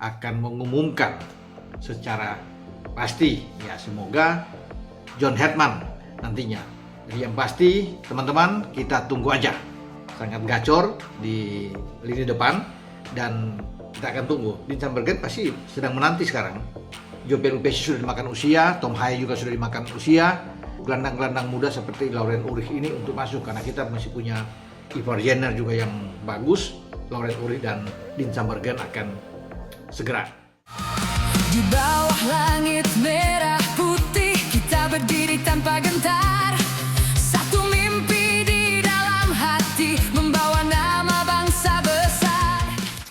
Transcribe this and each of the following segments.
akan mengumumkan secara pasti. Ya, semoga John Hetman nantinya. Jadi yang pasti teman-teman, kita tunggu aja. Sangat gacor di lini depan dan kita akan tunggu. Dean Sambergen pasti sedang menanti sekarang. Joe Pelupesi sudah dimakan usia, Tom Haye juga sudah dimakan usia. Gelandang-gelandang muda seperti Laurent Ulrich ini untuk masuk, karena kita masih punya Ivar Jenner juga yang bagus. Laurent Ulrich dan Dean Sambergen akan segera. Di bawah langit merah putih kita berdiri tanpa gentar. Satu mimpi di dalam hati membawa nama bangsa besar.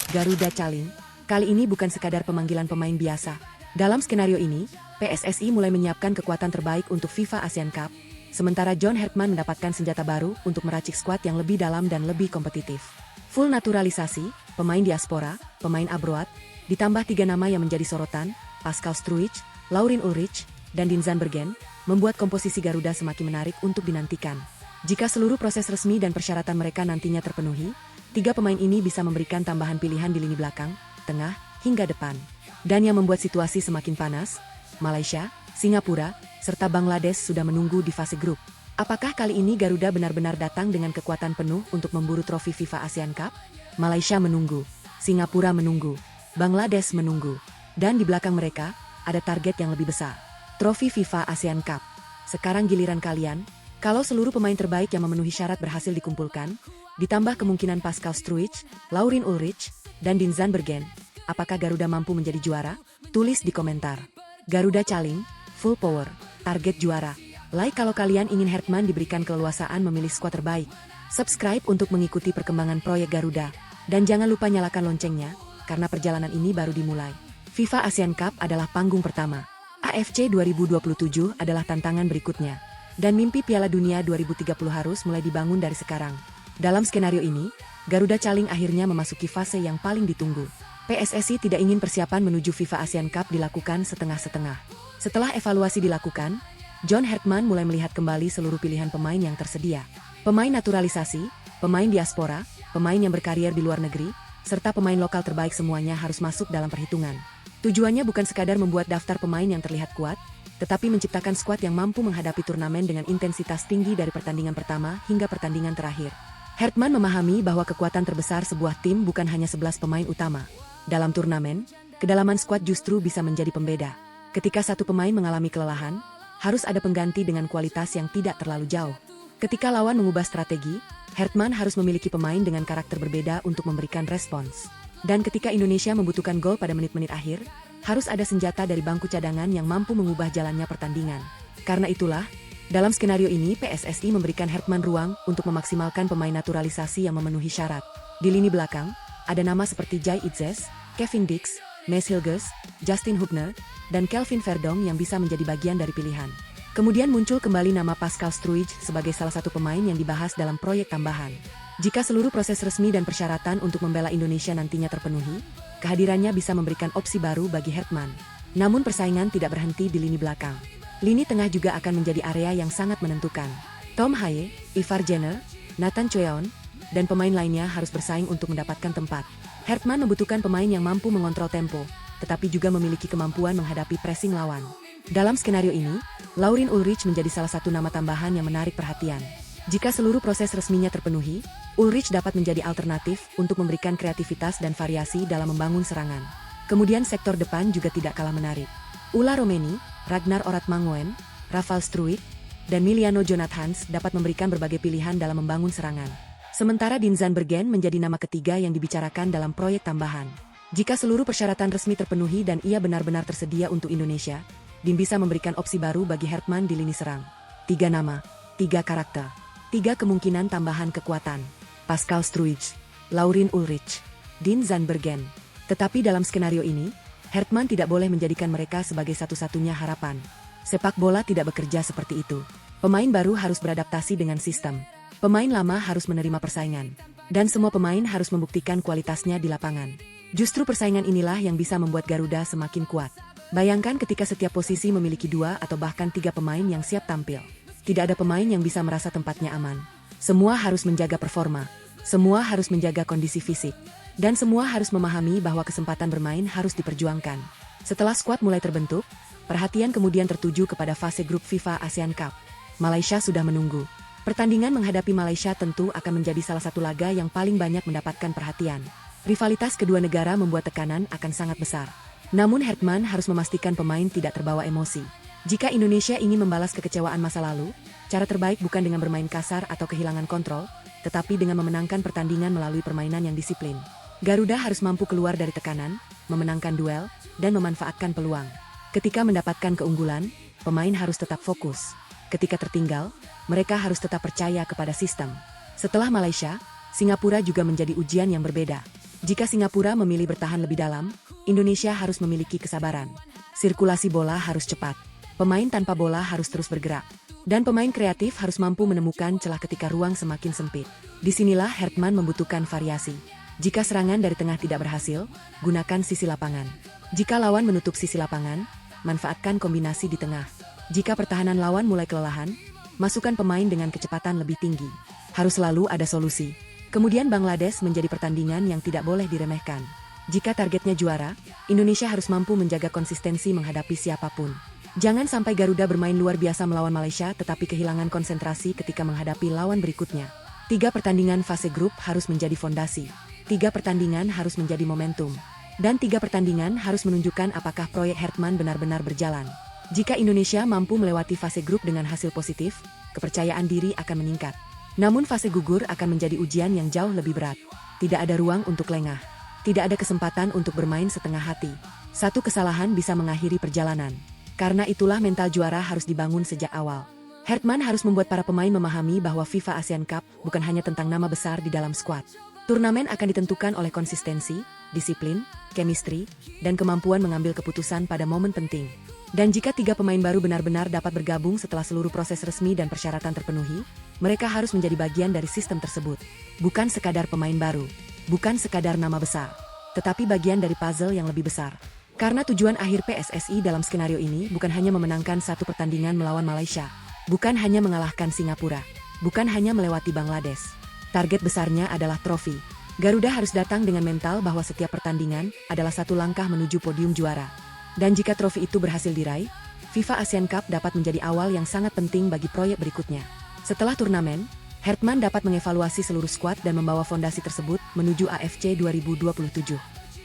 Garuda Caling, kali ini bukan sekadar pemanggilan pemain biasa. Dalam skenario ini, PSSI mulai menyiapkan kekuatan terbaik untuk FIFA Asian Cup, sementara John Hetman mendapatkan senjata baru untuk meracik skuad yang lebih dalam dan lebih kompetitif. Full naturalisasi, pemain diaspora, pemain abroad, ditambah 3 nama yang menjadi sorotan, Pascal Struijk, Laurent Ulrich, dan Dean Sambergen, membuat komposisi Garuda semakin menarik untuk dinantikan. Jika seluruh proses resmi dan persyaratan mereka nantinya terpenuhi, 3 pemain ini bisa memberikan tambahan pilihan di lini belakang, tengah, hingga depan. Dan yang membuat situasi semakin panas, Malaysia, Singapura, serta Bangladesh sudah menunggu di fase grup. Apakah kali ini Garuda benar-benar datang dengan kekuatan penuh untuk memburu trofi FIFA Asian Cup? Malaysia menunggu, Singapura menunggu, Bangladesh menunggu, dan di belakang mereka ada target yang lebih besar, trofi FIFA Asian Cup. Sekarang giliran kalian. Kalau seluruh pemain terbaik yang memenuhi syarat berhasil dikumpulkan, ditambah kemungkinan Pascal Struijk, Laurent Ulrich, dan Dean Sambergen, apakah Garuda mampu menjadi juara? Tulis di komentar. Garuda Caling, full power, target juara. Like kalau kalian ingin Hetman diberikan keleluasaan memilih skuad terbaik. Subscribe untuk mengikuti perkembangan proyek Garuda. Dan jangan lupa nyalakan loncengnya, karena perjalanan ini baru dimulai. FIFA Asian Cup adalah panggung pertama. AFC 2027 adalah tantangan berikutnya. Dan mimpi Piala Dunia 2030 harus mulai dibangun dari sekarang. Dalam skenario ini, Garuda Caling akhirnya memasuki fase yang paling ditunggu. PSSI tidak ingin persiapan menuju FIFA Asian Cup dilakukan setengah-setengah. Setelah evaluasi dilakukan, John Hetman mulai melihat kembali seluruh pilihan pemain yang tersedia. Pemain naturalisasi, pemain diaspora, pemain yang berkarier di luar negeri, serta pemain lokal terbaik semuanya harus masuk dalam perhitungan. Tujuannya bukan sekadar membuat daftar pemain yang terlihat kuat, tetapi menciptakan skuad yang mampu menghadapi turnamen dengan intensitas tinggi dari pertandingan pertama hingga pertandingan terakhir. Hetman memahami bahwa kekuatan terbesar sebuah tim bukan hanya 11 pemain utama. Dalam turnamen, kedalaman skuad justru bisa menjadi pembeda. Ketika satu pemain mengalami kelelahan, harus ada pengganti dengan kualitas yang tidak terlalu jauh. Ketika lawan mengubah strategi, Hetman harus memiliki pemain dengan karakter berbeda untuk memberikan respons. Dan ketika Indonesia membutuhkan gol pada menit-menit akhir, harus ada senjata dari bangku cadangan yang mampu mengubah jalannya pertandingan. Karena itulah, dalam skenario ini PSSI memberikan Hetman ruang untuk memaksimalkan pemain naturalisasi yang memenuhi syarat. Di lini belakang, ada nama seperti Jai Itzes, Kevin Dix, Maes Hilgers, Justin Hubner, dan Kelvin Verdong yang bisa menjadi bagian dari pilihan. Kemudian muncul kembali nama Pascal Struijk sebagai salah satu pemain yang dibahas dalam proyek tambahan. Jika seluruh proses resmi dan persyaratan untuk membela Indonesia nantinya terpenuhi, kehadirannya bisa memberikan opsi baru bagi Hetman. Namun persaingan tidak berhenti di lini belakang. Lini tengah juga akan menjadi area yang sangat menentukan. Tom Haye, Ivar Jenner, Nathan Choeon, dan pemain lainnya harus bersaing untuk mendapatkan tempat. Hetman membutuhkan pemain yang mampu mengontrol tempo, tetapi juga memiliki kemampuan menghadapi pressing lawan. Dalam skenario ini, Laurent Ulrich menjadi salah satu nama tambahan yang menarik perhatian. Jika seluruh proses resminya terpenuhi, Ulrich dapat menjadi alternatif untuk memberikan kreativitas dan variasi dalam membangun serangan. Kemudian sektor depan juga tidak kalah menarik. Ula Romeni, Ragnar Oratmangoen, Rafal Struijk, dan Miliano Jonathans dapat memberikan berbagai pilihan dalam membangun serangan. Sementara Dean Sambergen menjadi nama ketiga yang dibicarakan dalam proyek tambahan. Jika seluruh persyaratan resmi terpenuhi dan ia benar-benar tersedia untuk Indonesia, Dean bisa memberikan opsi baru bagi Hetman di lini serang. 3 nama, 3 karakter, 3 kemungkinan tambahan kekuatan. Pascal Struijk, Laurent Ulrich, Dean Sambergen. Tetapi dalam skenario ini, Hetman tidak boleh menjadikan mereka sebagai satu-satunya harapan. Sepak bola tidak bekerja seperti itu. Pemain baru harus beradaptasi dengan sistem. Pemain lama harus menerima persaingan. Dan semua pemain harus membuktikan kualitasnya di lapangan. Justru persaingan inilah yang bisa membuat Garuda semakin kuat. Bayangkan ketika setiap posisi memiliki 2 atau bahkan 3 pemain yang siap tampil. Tidak ada pemain yang bisa merasa tempatnya aman. Semua harus menjaga performa. Semua harus menjaga kondisi fisik. Dan semua harus memahami bahwa kesempatan bermain harus diperjuangkan. Setelah skuad mulai terbentuk, perhatian kemudian tertuju kepada fase grup FIFA ASEAN Cup. Malaysia sudah menunggu. Pertandingan menghadapi Malaysia tentu akan menjadi salah satu laga yang paling banyak mendapatkan perhatian. Rivalitas kedua negara membuat tekanan akan sangat besar. Namun Hertman harus memastikan pemain tidak terbawa emosi. Jika Indonesia ingin membalas kekecewaan masa lalu, cara terbaik bukan dengan bermain kasar atau kehilangan kontrol, tetapi dengan memenangkan pertandingan melalui permainan yang disiplin. Garuda harus mampu keluar dari tekanan, memenangkan duel, dan memanfaatkan peluang. Ketika mendapatkan keunggulan, pemain harus tetap fokus. Ketika tertinggal, mereka harus tetap percaya kepada sistem. Setelah Malaysia, Singapura juga menjadi ujian yang berbeda. Jika Singapura memilih bertahan lebih dalam, Indonesia harus memiliki kesabaran. Sirkulasi bola harus cepat. Pemain tanpa bola harus terus bergerak. Dan pemain kreatif harus mampu menemukan celah ketika ruang semakin sempit. Disinilah Hertman membutuhkan variasi. Jika serangan dari tengah tidak berhasil, gunakan sisi lapangan. Jika lawan menutup sisi lapangan, manfaatkan kombinasi di tengah. Jika pertahanan lawan mulai kelelahan, masukkan pemain dengan kecepatan lebih tinggi. Harus selalu ada solusi. Kemudian Bangladesh menjadi pertandingan yang tidak boleh diremehkan. Jika targetnya juara, Indonesia harus mampu menjaga konsistensi menghadapi siapapun. Jangan sampai Garuda bermain luar biasa melawan Malaysia tetapi kehilangan konsentrasi ketika menghadapi lawan berikutnya. 3 pertandingan fase grup harus menjadi fondasi. 3 pertandingan harus menjadi momentum. Dan 3 pertandingan harus menunjukkan apakah proyek Hertman benar-benar berjalan. Jika Indonesia mampu melewati fase grup dengan hasil positif, kepercayaan diri akan meningkat. Namun fase gugur akan menjadi ujian yang jauh lebih berat. Tidak ada ruang untuk lengah. Tidak ada kesempatan untuk bermain setengah hati. Satu kesalahan bisa mengakhiri perjalanan. Karena itulah mental juara harus dibangun sejak awal. Hertman harus membuat para pemain memahami bahwa FIFA ASEAN Cup bukan hanya tentang nama besar di dalam skuad. Turnamen akan ditentukan oleh konsistensi, disiplin, chemistry, dan kemampuan mengambil keputusan pada momen penting. Dan jika 3 pemain baru benar-benar dapat bergabung setelah seluruh proses resmi dan persyaratan terpenuhi, mereka harus menjadi bagian dari sistem tersebut. Bukan sekadar pemain baru, bukan sekadar nama besar, tetapi bagian dari puzzle yang lebih besar. Karena tujuan akhir PSSI dalam skenario ini bukan hanya memenangkan satu pertandingan melawan Malaysia, bukan hanya mengalahkan Singapura, bukan hanya melewati Bangladesh. Target besarnya adalah trofi. Garuda harus datang dengan mental bahwa setiap pertandingan adalah satu langkah menuju podium juara. Dan jika trofi itu berhasil diraih, FIFA ASEAN Cup dapat menjadi awal yang sangat penting bagi proyek berikutnya. Setelah turnamen, Hertman dapat mengevaluasi seluruh skuad dan membawa fondasi tersebut menuju AFC 2027.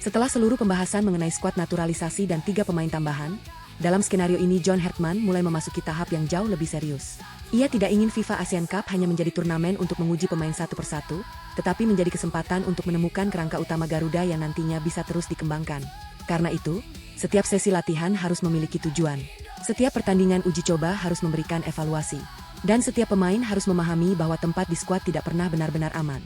Setelah seluruh pembahasan mengenai skuad naturalisasi dan 3 pemain tambahan, dalam skenario ini John Hertman mulai memasuki tahap yang jauh lebih serius. Ia tidak ingin FIFA ASEAN Cup hanya menjadi turnamen untuk menguji pemain satu persatu, tetapi menjadi kesempatan untuk menemukan kerangka utama Garuda yang nantinya bisa terus dikembangkan. Karena itu, setiap sesi latihan harus memiliki tujuan. Setiap pertandingan uji coba harus memberikan evaluasi. Dan setiap pemain harus memahami bahwa tempat di skuad tidak pernah benar-benar aman.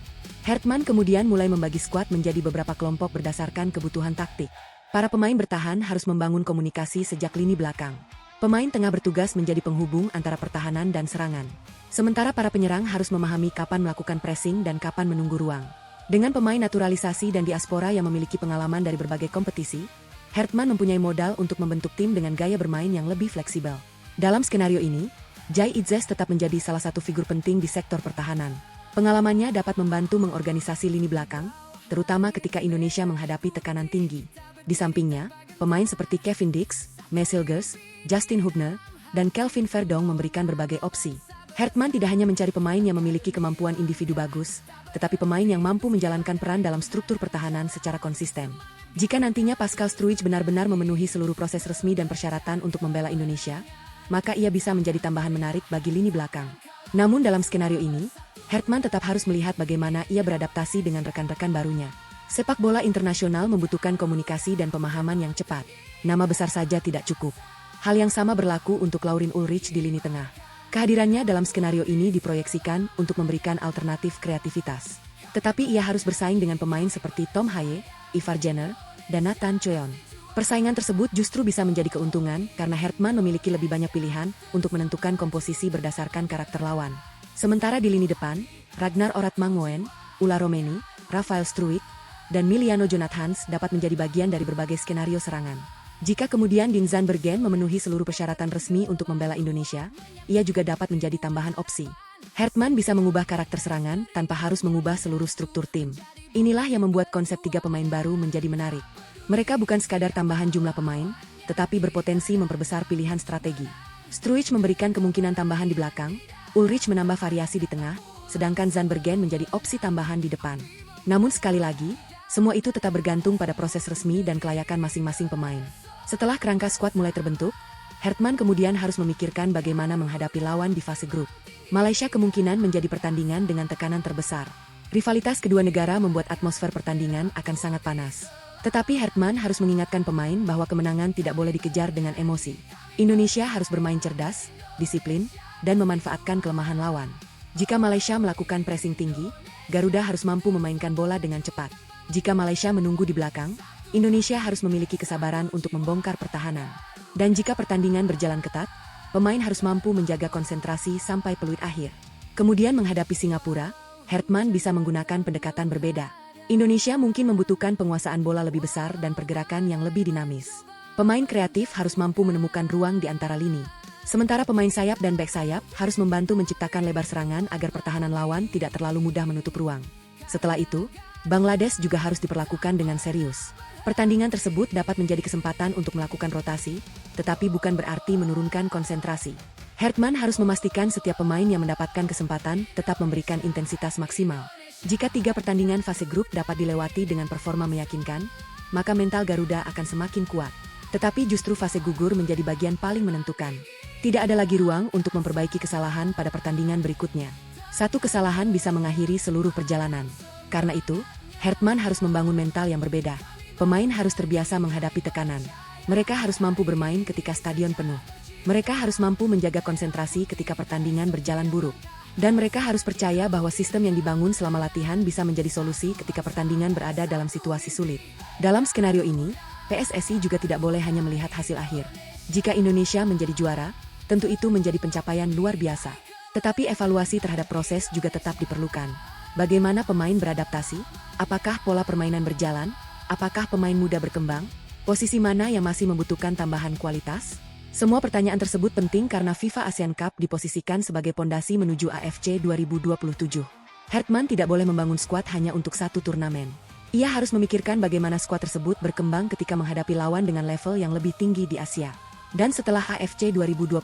Hertman kemudian mulai membagi skuad menjadi beberapa kelompok berdasarkan kebutuhan taktik. Para pemain bertahan harus membangun komunikasi sejak lini belakang. Pemain tengah bertugas menjadi penghubung antara pertahanan dan serangan. Sementara para penyerang harus memahami kapan melakukan pressing dan kapan menunggu ruang. Dengan pemain naturalisasi dan diaspora yang memiliki pengalaman dari berbagai kompetisi, Hertman mempunyai modal untuk membentuk tim dengan gaya bermain yang lebih fleksibel. Dalam skenario ini, Jai Itzes tetap menjadi salah satu figur penting di sektor pertahanan. Pengalamannya dapat membantu mengorganisasi lini belakang, terutama ketika Indonesia menghadapi tekanan tinggi. Di sampingnya, pemain seperti Kevin Dix, Mesilgers, Justin Hubner, dan Kelvin Verdong memberikan berbagai opsi. Hertman tidak hanya mencari pemain yang memiliki kemampuan individu bagus, tetapi pemain yang mampu menjalankan peran dalam struktur pertahanan secara konsisten. Jika nantinya Pascal Struijk benar-benar memenuhi seluruh proses resmi dan persyaratan untuk membela Indonesia, maka ia bisa menjadi tambahan menarik bagi lini belakang. Namun dalam skenario ini, Hertman tetap harus melihat bagaimana ia beradaptasi dengan rekan-rekan barunya. Sepak bola internasional membutuhkan komunikasi dan pemahaman yang cepat. Nama besar saja tidak cukup. Hal yang sama berlaku untuk Laurin Ulrich di lini tengah. Kehadirannya dalam skenario ini diproyeksikan untuk memberikan alternatif kreativitas. Tetapi ia harus bersaing dengan pemain seperti Tom Haye, Ivar Jenner, dan Nathan Choyon. Persaingan tersebut justru bisa menjadi keuntungan karena Hertman memiliki lebih banyak pilihan untuk menentukan komposisi berdasarkan karakter lawan. Sementara di lini depan, Ragnar Oratmangoen, Ulla Romeni, Rafael Struijk, dan Miliano Jonathans dapat menjadi bagian dari berbagai skenario serangan. Jika kemudian Dinzan Bergen memenuhi seluruh persyaratan resmi untuk membela Indonesia, ia juga dapat menjadi tambahan opsi. Hertman bisa mengubah karakter serangan tanpa harus mengubah seluruh struktur tim. Inilah yang membuat konsep 3 pemain baru menjadi menarik. Mereka bukan sekadar tambahan jumlah pemain, tetapi berpotensi memperbesar pilihan strategi. Struijk memberikan kemungkinan tambahan di belakang, Ulrich menambah variasi di tengah, sedangkan Zandbergen menjadi opsi tambahan di depan. Namun sekali lagi, semua itu tetap bergantung pada proses resmi dan kelayakan masing-masing pemain. Setelah kerangka skuad mulai terbentuk, Hertman kemudian harus memikirkan bagaimana menghadapi lawan di fase grup. Malaysia kemungkinan menjadi pertandingan dengan tekanan terbesar. Rivalitas kedua negara membuat atmosfer pertandingan akan sangat panas. Tetapi Hertman harus mengingatkan pemain bahwa kemenangan tidak boleh dikejar dengan emosi. Indonesia harus bermain cerdas, disiplin, dan memanfaatkan kelemahan lawan. Jika Malaysia melakukan pressing tinggi, Garuda harus mampu memainkan bola dengan cepat. Jika Malaysia menunggu di belakang, Indonesia harus memiliki kesabaran untuk membongkar pertahanan. Dan jika pertandingan berjalan ketat, pemain harus mampu menjaga konsentrasi sampai peluit akhir. Kemudian menghadapi Singapura, Hertman bisa menggunakan pendekatan berbeda. Indonesia mungkin membutuhkan penguasaan bola lebih besar dan pergerakan yang lebih dinamis. Pemain kreatif harus mampu menemukan ruang di antara lini. Sementara pemain sayap dan bek sayap harus membantu menciptakan lebar serangan agar pertahanan lawan tidak terlalu mudah menutup ruang. Setelah itu, Bangladesh juga harus diperlakukan dengan serius. Pertandingan tersebut dapat menjadi kesempatan untuk melakukan rotasi, tetapi bukan berarti menurunkan konsentrasi. Hertman harus memastikan setiap pemain yang mendapatkan kesempatan tetap memberikan intensitas maksimal. Jika 3 pertandingan fase grup dapat dilewati dengan performa meyakinkan, maka mental Garuda akan semakin kuat. Tetapi justru fase gugur menjadi bagian paling menentukan. Tidak ada lagi ruang untuk memperbaiki kesalahan pada pertandingan berikutnya. Satu kesalahan bisa mengakhiri seluruh perjalanan. Karena itu, Hertman harus membangun mental yang berbeda. Pemain harus terbiasa menghadapi tekanan. Mereka harus mampu bermain ketika stadion penuh. Mereka harus mampu menjaga konsentrasi ketika pertandingan berjalan buruk. Dan mereka harus percaya bahwa sistem yang dibangun selama latihan bisa menjadi solusi ketika pertandingan berada dalam situasi sulit. Dalam skenario ini, PSSI juga tidak boleh hanya melihat hasil akhir. Jika Indonesia menjadi juara, tentu itu menjadi pencapaian luar biasa. Tetapi evaluasi terhadap proses juga tetap diperlukan. Bagaimana pemain beradaptasi? Apakah pola permainan berjalan? Apakah pemain muda berkembang? Posisi mana yang masih membutuhkan tambahan kualitas? Semua pertanyaan tersebut penting karena FIFA ASEAN Cup diposisikan sebagai pondasi menuju AFC 2027. Hertman tidak boleh membangun skuad hanya untuk satu turnamen. Ia harus memikirkan bagaimana skuad tersebut berkembang ketika menghadapi lawan dengan level yang lebih tinggi di Asia. Dan setelah AFC 2027,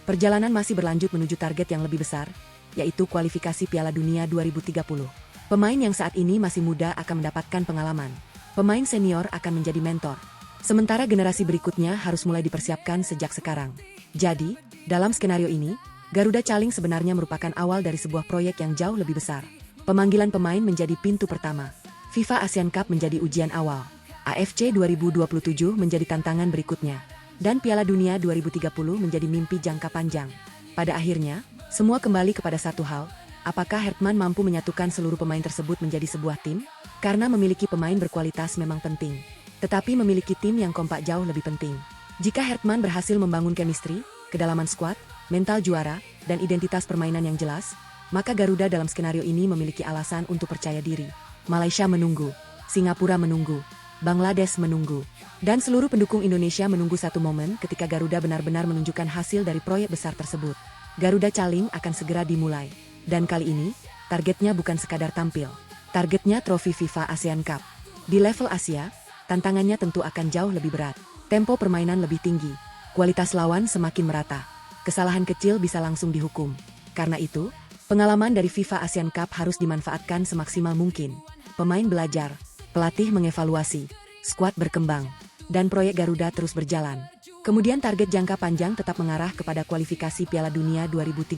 perjalanan masih berlanjut menuju target yang lebih besar, yaitu kualifikasi Piala Dunia 2030. Pemain yang saat ini masih muda akan mendapatkan pengalaman. Pemain senior akan menjadi mentor. Sementara generasi berikutnya harus mulai dipersiapkan sejak sekarang. Jadi, dalam skenario ini, Garuda Caling sebenarnya merupakan awal dari sebuah proyek yang jauh lebih besar. Pemanggilan pemain menjadi pintu pertama. FIFA ASEAN Cup menjadi ujian awal. AFC 2027 menjadi tantangan berikutnya. Dan Piala Dunia 2030 menjadi mimpi jangka panjang. Pada akhirnya, semua kembali kepada satu hal, apakah Hertman mampu menyatukan seluruh pemain tersebut menjadi sebuah tim? Karena memiliki pemain berkualitas memang penting. Tetapi memiliki tim yang kompak jauh lebih penting. Jika Hertman berhasil membangun chemistry, kedalaman skuad, mental juara, dan identitas permainan yang jelas, maka Garuda dalam skenario ini memiliki alasan untuk percaya diri. Malaysia menunggu, Singapura menunggu, Bangladesh menunggu, dan seluruh pendukung Indonesia menunggu satu momen ketika Garuda benar-benar menunjukkan hasil dari proyek besar tersebut. Garuda Caling akan segera dimulai, dan kali ini, targetnya bukan sekadar tampil. Targetnya trofi FIFA ASEAN Cup. Di level Asia, tantangannya tentu akan jauh lebih berat. Tempo permainan lebih tinggi, kualitas lawan semakin merata. Kesalahan kecil bisa langsung dihukum. Karena itu, pengalaman dari FIFA ASEAN Cup harus dimanfaatkan semaksimal mungkin. Pemain belajar, pelatih mengevaluasi, skuad berkembang, dan proyek Garuda terus berjalan. Kemudian target jangka panjang tetap mengarah kepada kualifikasi Piala Dunia 2030.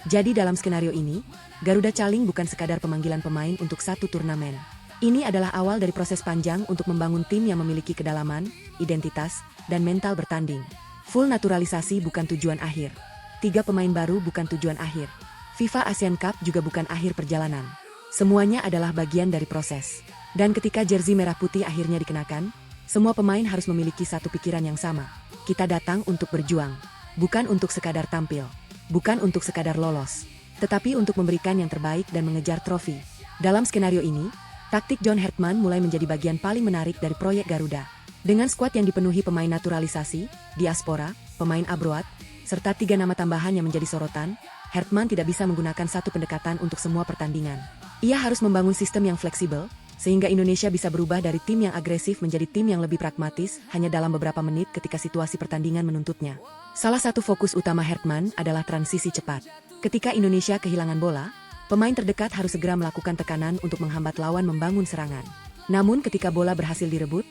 Jadi dalam skenario ini, Garuda Caling bukan sekadar pemanggilan pemain untuk satu turnamen. Ini adalah awal dari proses panjang untuk membangun tim yang memiliki kedalaman, identitas, dan mental bertanding. Full naturalisasi bukan tujuan akhir. 3 pemain baru bukan tujuan akhir. FIFA ASEAN Cup juga bukan akhir perjalanan. Semuanya adalah bagian dari proses. Dan ketika jersey merah putih akhirnya dikenakan, semua pemain harus memiliki satu pikiran yang sama. Kita datang untuk berjuang. Bukan untuk sekadar tampil. Bukan untuk sekadar lolos. Tetapi untuk memberikan yang terbaik dan mengejar trofi. Dalam skenario ini, taktik John Hertman mulai menjadi bagian paling menarik dari proyek Garuda. Dengan skuad yang dipenuhi pemain naturalisasi, diaspora, pemain abroad, serta 3 nama tambahan yang menjadi sorotan, Hertman tidak bisa menggunakan satu pendekatan untuk semua pertandingan. Ia harus membangun sistem yang fleksibel, sehingga Indonesia bisa berubah dari tim yang agresif menjadi tim yang lebih pragmatis hanya dalam beberapa menit ketika situasi pertandingan menuntutnya. Salah satu fokus utama Hertman adalah transisi cepat. Ketika Indonesia kehilangan bola, pemain terdekat harus segera melakukan tekanan untuk menghambat lawan membangun serangan. Namun ketika bola berhasil direbut,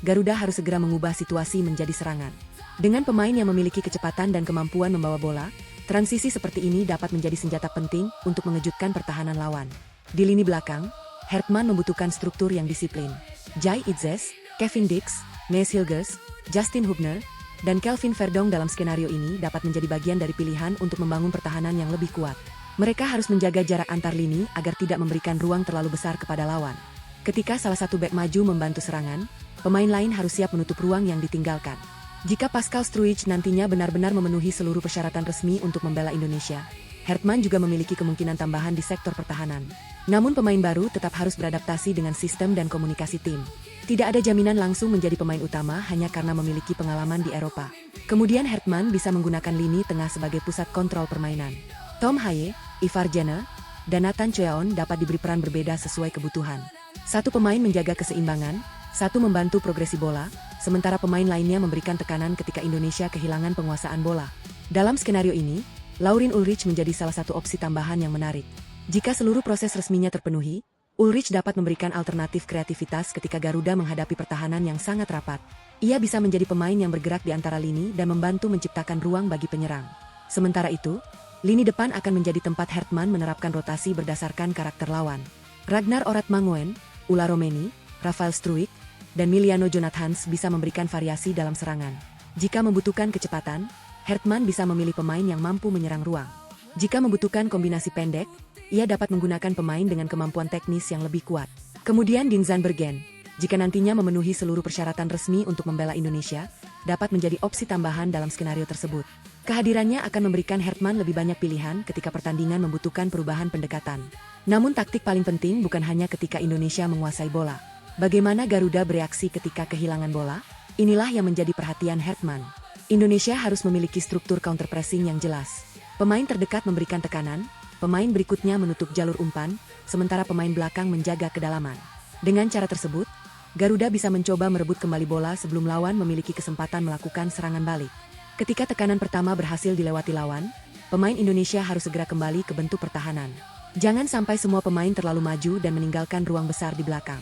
Garuda harus segera mengubah situasi menjadi serangan. Dengan pemain yang memiliki kecepatan dan kemampuan membawa bola, transisi seperti ini dapat menjadi senjata penting untuk mengejutkan pertahanan lawan. Di lini belakang, Hertman membutuhkan struktur yang disiplin. Jai Itzes, Kevin Dix, Mees Hilgers, Justin Hubner, dan Kelvin Verdong dalam skenario ini dapat menjadi bagian dari pilihan untuk membangun pertahanan yang lebih kuat. Mereka harus menjaga jarak antar lini agar tidak memberikan ruang terlalu besar kepada lawan. Ketika salah satu bek maju membantu serangan, pemain lain harus siap menutup ruang yang ditinggalkan. Jika Pascal Struijk nantinya benar-benar memenuhi seluruh persyaratan resmi untuk membela Indonesia, Hertman juga memiliki kemungkinan tambahan di sektor pertahanan. Namun pemain baru tetap harus beradaptasi dengan sistem dan komunikasi tim. Tidak ada jaminan langsung menjadi pemain utama hanya karena memiliki pengalaman di Eropa. Kemudian Hertman bisa menggunakan lini tengah sebagai pusat kontrol permainan. Tom Haye, Ivar Jenner, dan Nathan Choeon dapat diberi peran berbeda sesuai kebutuhan. Satu pemain menjaga keseimbangan, satu membantu progresi bola, sementara pemain lainnya memberikan tekanan ketika Indonesia kehilangan penguasaan bola. Dalam skenario ini, Laurin Ulrich menjadi salah satu opsi tambahan yang menarik. Jika seluruh proses resminya terpenuhi, Ulrich dapat memberikan alternatif kreativitas ketika Garuda menghadapi pertahanan yang sangat rapat. Ia bisa menjadi pemain yang bergerak di antara lini dan membantu menciptakan ruang bagi penyerang. Sementara itu, lini depan akan menjadi tempat Hertman menerapkan rotasi berdasarkan karakter lawan. Ragnar Oratmangoen, Ulla Romeni, Rafael Struijk, dan Miliano Jonathans bisa memberikan variasi dalam serangan. Jika membutuhkan kecepatan, Hertman bisa memilih pemain yang mampu menyerang ruang. Jika membutuhkan kombinasi pendek, ia dapat menggunakan pemain dengan kemampuan teknis yang lebih kuat. Kemudian Ding Zanbergen, jika nantinya memenuhi seluruh persyaratan resmi untuk membela Indonesia, dapat menjadi opsi tambahan dalam skenario tersebut. Kehadirannya akan memberikan Hertman lebih banyak pilihan ketika pertandingan membutuhkan perubahan pendekatan. Namun taktik paling penting bukan hanya ketika Indonesia menguasai bola. Bagaimana Garuda bereaksi ketika kehilangan bola? Inilah yang menjadi perhatian Hertman. Indonesia harus memiliki struktur counter pressing yang jelas. Pemain terdekat memberikan tekanan, pemain berikutnya menutup jalur umpan, sementara pemain belakang menjaga kedalaman. Dengan cara tersebut, Garuda bisa mencoba merebut kembali bola sebelum lawan memiliki kesempatan melakukan serangan balik. Ketika tekanan pertama berhasil dilewati lawan, pemain Indonesia harus segera kembali ke bentuk pertahanan. Jangan sampai semua pemain terlalu maju dan meninggalkan ruang besar di belakang.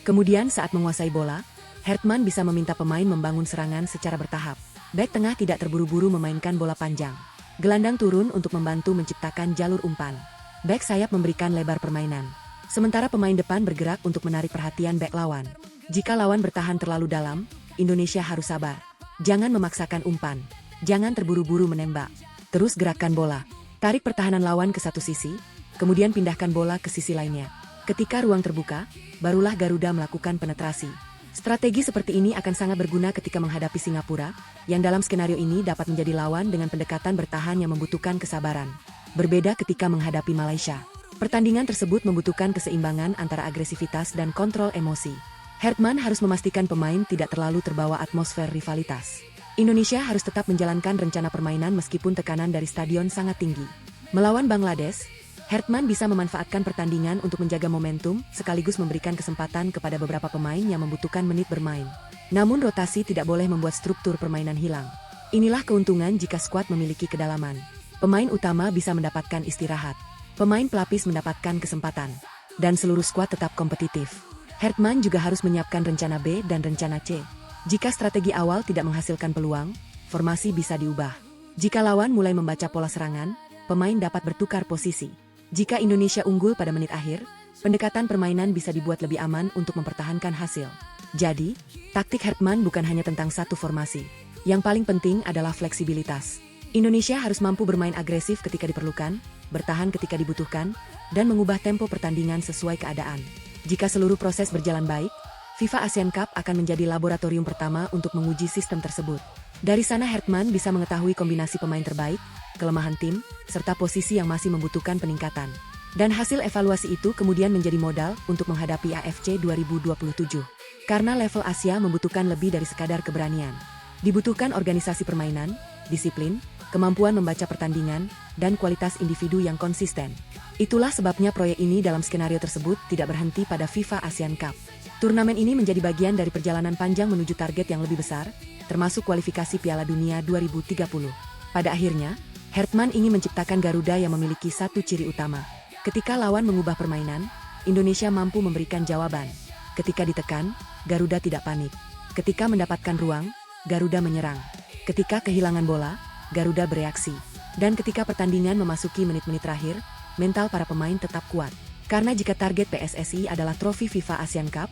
Kemudian saat menguasai bola, Hertman bisa meminta pemain membangun serangan secara bertahap. Bek tengah tidak terburu-buru memainkan bola panjang. Gelandang turun untuk membantu menciptakan jalur umpan. Bek sayap memberikan lebar permainan. Sementara pemain depan bergerak untuk menarik perhatian bek lawan. Jika lawan bertahan terlalu dalam, Indonesia harus sabar. Jangan memaksakan umpan. Jangan terburu-buru menembak. Terus gerakkan bola. Tarik pertahanan lawan ke satu sisi, kemudian pindahkan bola ke sisi lainnya. Ketika ruang terbuka, barulah Garuda melakukan penetrasi. Strategi seperti ini akan sangat berguna ketika menghadapi Singapura, yang dalam skenario ini dapat menjadi lawan dengan pendekatan bertahan yang membutuhkan kesabaran. Berbeda ketika menghadapi Malaysia. Pertandingan tersebut membutuhkan keseimbangan antara agresivitas dan kontrol emosi. Hertman harus memastikan pemain tidak terlalu terbawa atmosfer rivalitas. Indonesia harus tetap menjalankan rencana permainan meskipun tekanan dari stadion sangat tinggi. Melawan Bangladesh, Hertman bisa memanfaatkan pertandingan untuk menjaga momentum, sekaligus memberikan kesempatan kepada beberapa pemain yang membutuhkan menit bermain. Namun rotasi tidak boleh membuat struktur permainan hilang. Inilah keuntungan jika skuad memiliki kedalaman. Pemain utama bisa mendapatkan istirahat. Pemain pelapis mendapatkan kesempatan. Dan seluruh skuad tetap kompetitif. Hertman juga harus menyiapkan rencana B dan rencana C. Jika strategi awal tidak menghasilkan peluang, formasi bisa diubah. Jika lawan mulai membaca pola serangan, pemain dapat bertukar posisi. Jika Indonesia unggul pada menit akhir, pendekatan permainan bisa dibuat lebih aman untuk mempertahankan hasil. Jadi, taktik Hertman bukan hanya tentang satu formasi. Yang paling penting adalah fleksibilitas. Indonesia harus mampu bermain agresif ketika diperlukan, bertahan ketika dibutuhkan, dan mengubah tempo pertandingan sesuai keadaan. Jika seluruh proses berjalan baik, FIFA Asian Cup akan menjadi laboratorium pertama untuk menguji sistem tersebut. Dari sana Hertman bisa mengetahui kombinasi pemain terbaik, kelemahan tim, serta posisi yang masih membutuhkan peningkatan. Dan hasil evaluasi itu kemudian menjadi modal untuk menghadapi AFC 2027. Karena level Asia membutuhkan lebih dari sekadar keberanian. Dibutuhkan organisasi permainan, disiplin, kemampuan membaca pertandingan, dan kualitas individu yang konsisten. Itulah sebabnya proyek ini dalam skenario tersebut tidak berhenti pada FIFA ASEAN Cup. Turnamen ini menjadi bagian dari perjalanan panjang menuju target yang lebih besar, termasuk kualifikasi Piala Dunia 2030. Pada akhirnya, Hertman ingin menciptakan Garuda yang memiliki satu ciri utama. Ketika lawan mengubah permainan, Indonesia mampu memberikan jawaban. Ketika ditekan, Garuda tidak panik. Ketika mendapatkan ruang, Garuda menyerang. Ketika kehilangan bola, Garuda bereaksi. Dan ketika pertandingan memasuki menit-menit terakhir, mental para pemain tetap kuat. Karena jika target PSSI adalah trofi FIFA ASEAN Cup,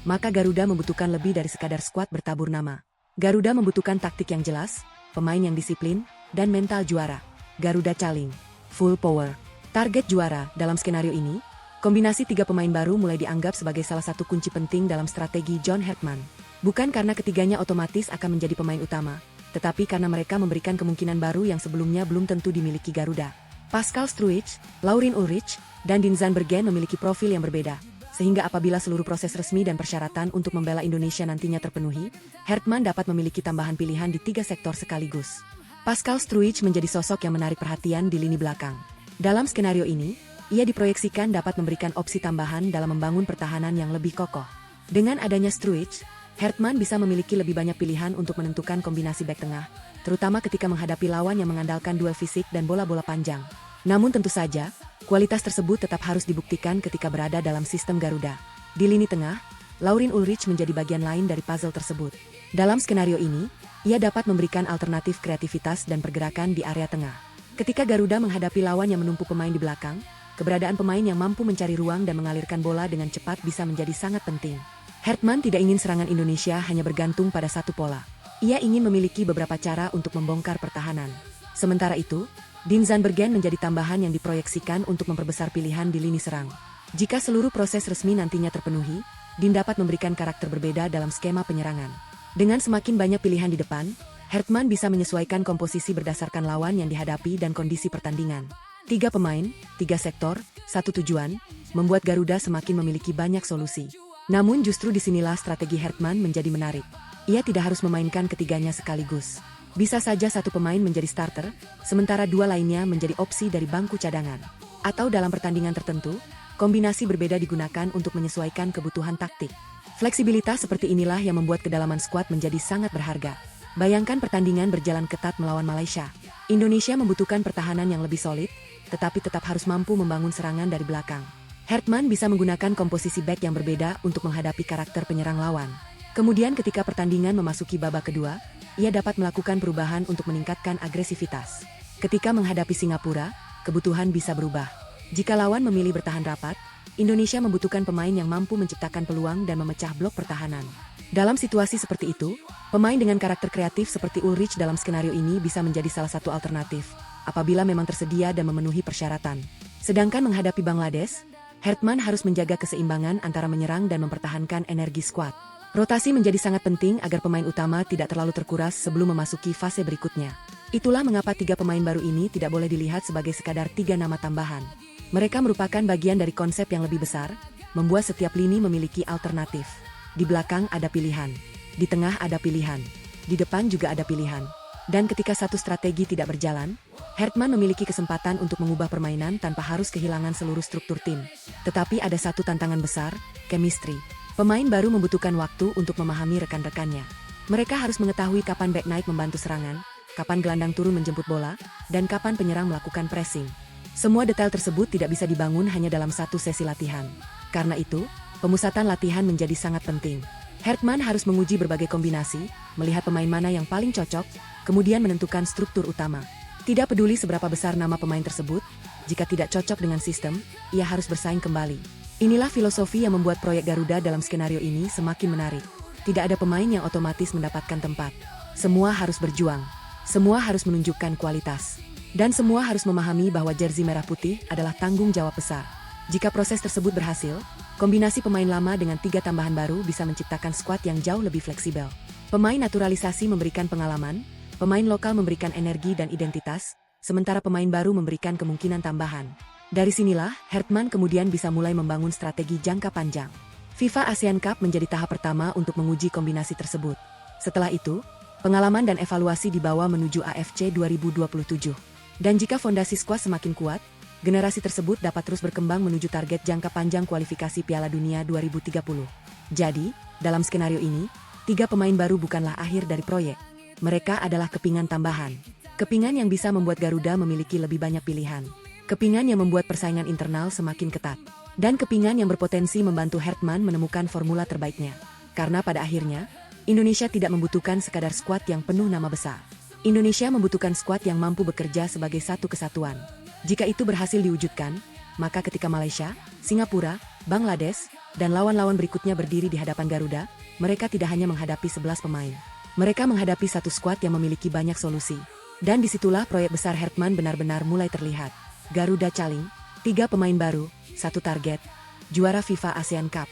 maka Garuda membutuhkan lebih dari sekadar skuad bertabur nama. Garuda membutuhkan taktik yang jelas, pemain yang disiplin, dan mental juara. Garuda Caling, full power. Target juara dalam skenario ini, kombinasi 3 pemain baru mulai dianggap sebagai salah satu kunci penting dalam strategi John Hertman. Bukan karena ketiganya otomatis akan menjadi pemain utama, tetapi karena mereka memberikan kemungkinan baru yang sebelumnya belum tentu dimiliki Garuda. Pascal Struijk, Laurin Ulrich, dan Dean Zandbergen memiliki profil yang berbeda, sehingga apabila seluruh proses resmi dan persyaratan untuk membela Indonesia nantinya terpenuhi, Hertman dapat memiliki tambahan pilihan di 3 sektor sekaligus. Pascal Struijk menjadi sosok yang menarik perhatian di lini belakang. Dalam skenario ini, ia diproyeksikan dapat memberikan opsi tambahan dalam membangun pertahanan yang lebih kokoh. Dengan adanya Struijk, Hertman bisa memiliki lebih banyak pilihan untuk menentukan kombinasi bek tengah, terutama ketika menghadapi lawan yang mengandalkan duel fisik dan bola-bola panjang. Namun tentu saja, kualitas tersebut tetap harus dibuktikan ketika berada dalam sistem Garuda. Di lini tengah, Laurin Ulrich menjadi bagian lain dari puzzle tersebut. Dalam skenario ini, ia dapat memberikan alternatif kreativitas dan pergerakan di area tengah. Ketika Garuda menghadapi lawan yang menumpuk pemain di belakang, keberadaan pemain yang mampu mencari ruang dan mengalirkan bola dengan cepat bisa menjadi sangat penting. Hertman tidak ingin serangan Indonesia hanya bergantung pada satu pola. Ia ingin memiliki beberapa cara untuk membongkar pertahanan. Sementara itu, Dean Zandbergen menjadi tambahan yang diproyeksikan untuk memperbesar pilihan di lini serang. Jika seluruh proses resmi nantinya terpenuhi, Dean dapat memberikan karakter berbeda dalam skema penyerangan. Dengan semakin banyak pilihan di depan, Hertman bisa menyesuaikan komposisi berdasarkan lawan yang dihadapi dan kondisi pertandingan. 3 pemain, 3 sektor, 1 tujuan, membuat Garuda semakin memiliki banyak solusi. Namun justru disinilah strategi Hertman menjadi menarik. Ia tidak harus memainkan ketiganya sekaligus. Bisa saja satu pemain menjadi starter, sementara 2 lainnya menjadi opsi dari bangku cadangan. Atau dalam pertandingan tertentu, kombinasi berbeda digunakan untuk menyesuaikan kebutuhan taktik. Fleksibilitas seperti inilah yang membuat kedalaman skuad menjadi sangat berharga. Bayangkan pertandingan berjalan ketat melawan Malaysia. Indonesia membutuhkan pertahanan yang lebih solid, tetapi tetap harus mampu membangun serangan dari belakang. Hertman bisa menggunakan komposisi bek yang berbeda untuk menghadapi karakter penyerang lawan. Kemudian ketika pertandingan memasuki babak kedua, ia dapat melakukan perubahan untuk meningkatkan agresivitas. Ketika menghadapi Singapura, kebutuhan bisa berubah. Jika lawan memilih bertahan rapat, Indonesia membutuhkan pemain yang mampu menciptakan peluang dan memecah blok pertahanan. Dalam situasi seperti itu, pemain dengan karakter kreatif seperti Ulrich dalam skenario ini bisa menjadi salah satu alternatif, apabila memang tersedia dan memenuhi persyaratan. Sedangkan menghadapi Bangladesh, Hertman harus menjaga keseimbangan antara menyerang dan mempertahankan energi skuad. Rotasi menjadi sangat penting agar pemain utama tidak terlalu terkuras sebelum memasuki fase berikutnya. Itulah mengapa 3 pemain baru ini tidak boleh dilihat sebagai sekadar 3 nama tambahan. Mereka merupakan bagian dari konsep yang lebih besar, membuat setiap lini memiliki alternatif. Di belakang ada pilihan, di tengah ada pilihan, di depan juga ada pilihan. Dan ketika satu strategi tidak berjalan, Hertman memiliki kesempatan untuk mengubah permainan tanpa harus kehilangan seluruh struktur tim. Tetapi ada satu tantangan besar, chemistry. Pemain baru membutuhkan waktu untuk memahami rekan-rekannya. Mereka harus mengetahui kapan back naik membantu serangan, kapan gelandang turun menjemput bola, dan kapan penyerang melakukan pressing. Semua detail tersebut tidak bisa dibangun hanya dalam satu sesi latihan. Karena itu, pemusatan latihan menjadi sangat penting. Hertman harus menguji berbagai kombinasi, melihat pemain mana yang paling cocok, kemudian menentukan struktur utama. Tidak peduli seberapa besar nama pemain tersebut, jika tidak cocok dengan sistem, ia harus bersaing kembali. Inilah filosofi yang membuat proyek Garuda dalam skenario ini semakin menarik. Tidak ada pemain yang otomatis mendapatkan tempat. Semua harus berjuang. Semua harus menunjukkan kualitas. Dan semua harus memahami bahwa jersey merah putih adalah tanggung jawab besar. Jika proses tersebut berhasil, kombinasi pemain lama dengan 3 tambahan baru bisa menciptakan skuad yang jauh lebih fleksibel. Pemain naturalisasi memberikan pengalaman, pemain lokal memberikan energi dan identitas, sementara pemain baru memberikan kemungkinan tambahan. Dari sinilah, Hertman kemudian bisa mulai membangun strategi jangka panjang. FIFA ASEAN Cup menjadi tahap pertama untuk menguji kombinasi tersebut. Setelah itu, Pengalaman dan evaluasi dibawa menuju AFC 2027. Dan jika fondasi skuad semakin kuat, generasi tersebut dapat terus berkembang menuju target jangka panjang kualifikasi Piala Dunia 2030. Jadi, dalam skenario ini, 3 pemain baru bukanlah akhir dari proyek. Mereka adalah kepingan tambahan. Kepingan yang bisa membuat Garuda memiliki lebih banyak pilihan. Kepingan yang membuat persaingan internal semakin ketat. Dan kepingan yang berpotensi membantu Hertman menemukan formula terbaiknya. Karena pada akhirnya, Indonesia tidak membutuhkan sekadar skuad yang penuh nama besar. Indonesia membutuhkan skuad yang mampu bekerja sebagai satu kesatuan. Jika itu berhasil diwujudkan, maka ketika Malaysia, Singapura, Bangladesh, dan lawan-lawan berikutnya berdiri di hadapan Garuda, mereka tidak hanya menghadapi 11 pemain. Mereka menghadapi satu skuad yang memiliki banyak solusi. Dan disitulah proyek besar Hertman benar-benar mulai terlihat. Garuda Caling, 3 pemain baru, 1 target, juara FIFA ASEAN Cup.